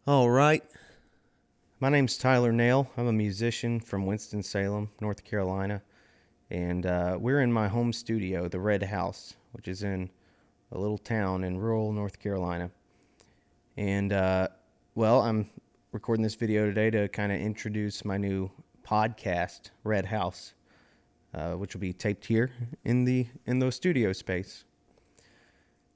All right. My name's Tyler Nail. I'm a musician from Winston-Salem, North Carolina. And we're in my home studio, the Red House, which is in a little town in rural North Carolina. And, I'm recording this video today to kind of introduce my new podcast, Red House, which will be taped here in the studio space.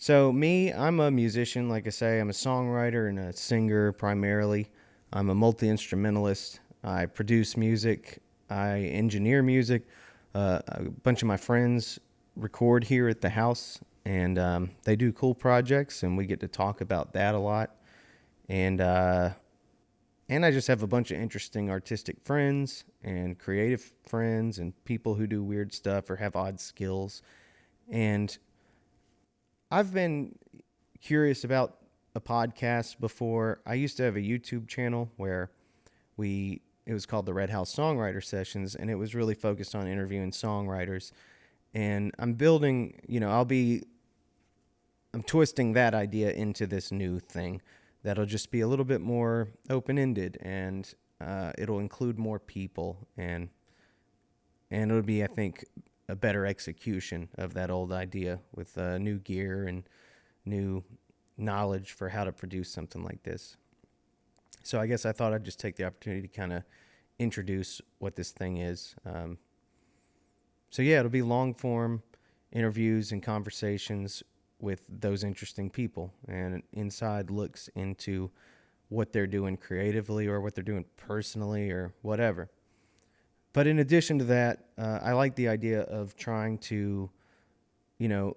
So me, I'm a musician. Like I say, I'm a songwriter and a singer primarily. I'm a multi-instrumentalist. I produce music. I engineer music. A bunch of my friends record here at the house, and they do cool projects, and we get to talk about that a lot. And and I just have a bunch of interesting artistic friends and creative friends and people who do weird stuff or have odd skills. And I've been curious about a podcast before. I used to have a YouTube channel where we it was called the Red House Songwriter Sessions, and it was really focused on interviewing songwriters. And I'm building, I'm twisting that idea into this new thing that'll just be a little bit more open ended, and it'll include more people, and it'll be, I think, a better execution of that old idea with new gear and new knowledge for how to produce something like this. So I guess I thought I'd just take the opportunity to kind of introduce what this thing is. So yeah, it'll be long form interviews and conversations with those interesting people, and inside looks into what they're doing creatively or what they're doing personally or whatever. But in addition to that, I like the idea of trying to, you know,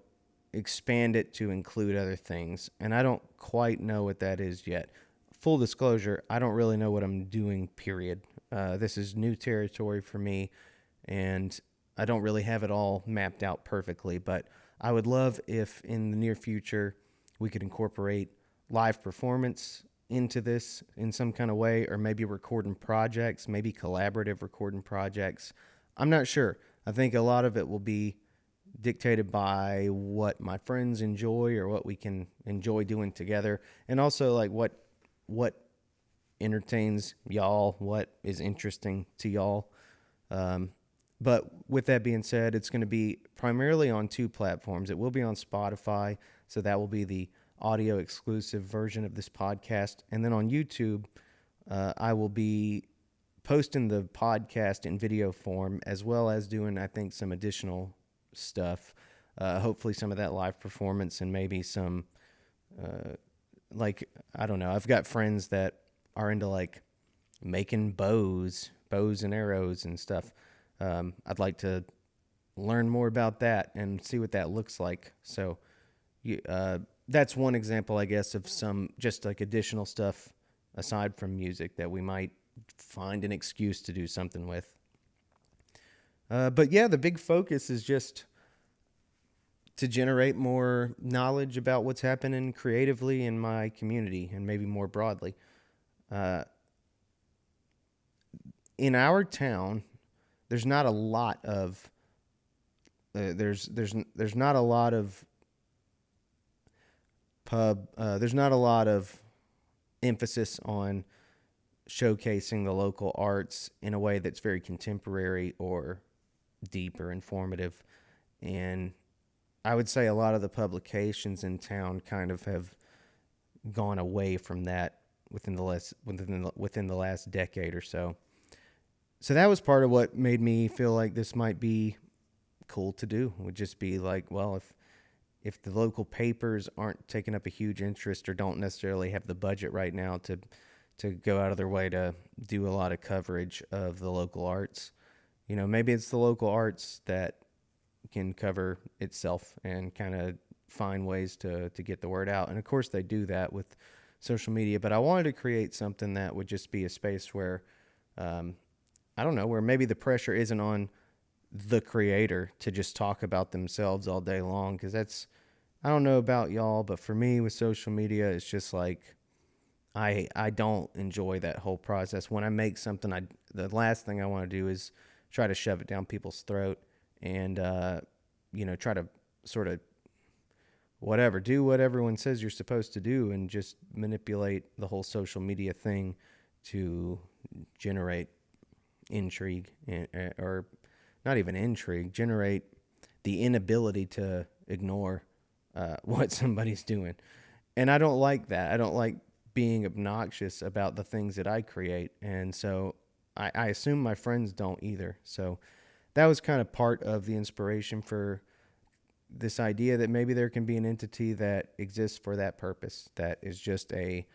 expand it to include other things. And I don't quite know what that is yet. Full disclosure, I don't really know what I'm doing, period. This is new territory for me, and I don't really have it all mapped out perfectly. But I would love if in the near future we could incorporate live performance into this in some kind of way, or maybe recording projects, maybe collaborative recording projects. I'm not sure. I think a lot of it will be dictated by what my friends enjoy or what we can enjoy doing together, and also like what entertains y'all, what is interesting to y'all. Um, but with that being said, it's going to be primarily on two platforms. It will be on Spotify, so that will be the audio exclusive version of this podcast. And then on YouTube, I will be posting the podcast in video form, as well as doing, I think, some additional stuff. Hopefully, some of that live performance, and maybe some, uh, I don't know. I've got friends that are into like making bows and arrows and stuff. I'd like to learn more about that and see what that looks like. So, that's one example, I guess, of some just like additional stuff aside from music that we might find an excuse to do something with. But yeah, the big focus is just to generate more knowledge about what's happening creatively in my community and maybe more broadly. Uh, in our town, there's not a lot of there's not a lot of there's not a lot of emphasis on showcasing the local arts in a way that's very contemporary or deep or informative. And I would say a lot of the publications in town kind of have gone away from that within the last decade or so. So that was part of what made me feel like this might be cool to do. Would just be like, well, if the local papers aren't taking up a huge interest or don't necessarily have the budget right now to go out of their way to do a lot of coverage of the local arts, maybe it's the local arts that can cover itself and kind of find ways to get the word out. And of course, they do that with social media. But I wanted to create something that would just be a space where, um, I don't know, where maybe the pressure isn't on the creator to just talk about themselves all day long. Because I don't know about y'all, but for me with social media, it's just like, I don't enjoy that whole process. When I make something, the last thing I want to do is try to shove it down people's throat and try to sort of whatever, do what everyone says you're supposed to do, and just manipulate the whole social media thing to generate intrigue, or not even intrigue, generate the inability to ignore what somebody's doing. And I don't like that. I don't like being obnoxious about the things that I create. And so I assume my friends don't either. So that was kind of part of the inspiration for this idea that maybe there can be an entity that exists for that purpose, that is just a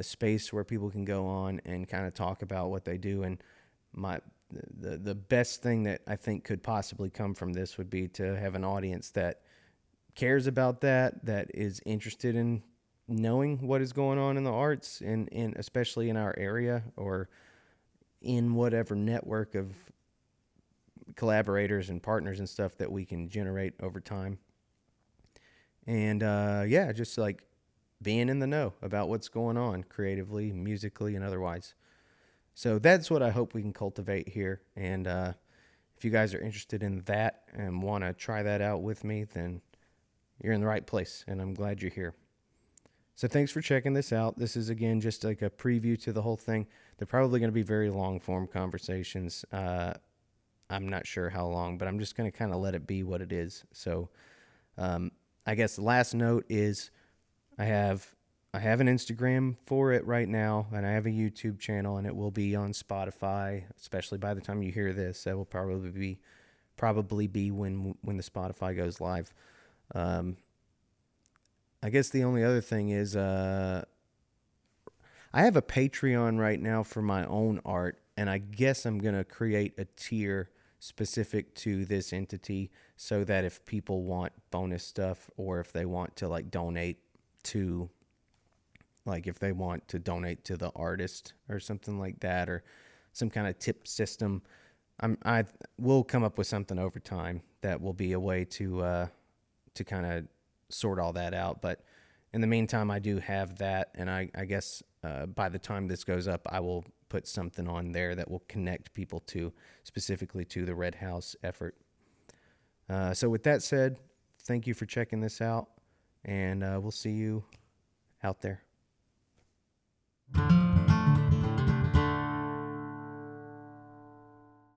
space where people can go on and kind of talk about what they do. And my the best thing that I think could possibly come from this would be to have an audience that cares about that, that is interested in knowing what is going on in the arts, and especially in our area, or in whatever network of collaborators and partners and stuff that we can generate over time. And yeah, just like being in the know about what's going on creatively, musically, and otherwise. So that's what I hope we can cultivate here. And if you guys are interested in that and want to try that out with me, then you're in the right place, and I'm glad you're here. So thanks for checking this out. This is, again, just like a preview to the whole thing. They're probably going to be very long form conversations. I'm not sure how long, but I'm just going to kind of let it be what it is. So I guess the last note is I have an Instagram for it right now, and I have a YouTube channel, and it will be on Spotify, especially by the time you hear this. That will probably be when the Spotify goes live. I guess the only other thing is I have a Patreon right now for my own art, and I guess I'm going to create a tier specific to this entity, so that if people want bonus stuff, or if they want to donate to, if they want to donate to the artist or something like that, or some kind of tip system, I will come up with something over time that will be a way to kind of sort all that out. But in the meantime, I do have that, and I guess by the time this goes up, I will put something on there that will connect people specifically to the Red House effort. So with that said, thank you for checking this out, and we'll see you out there.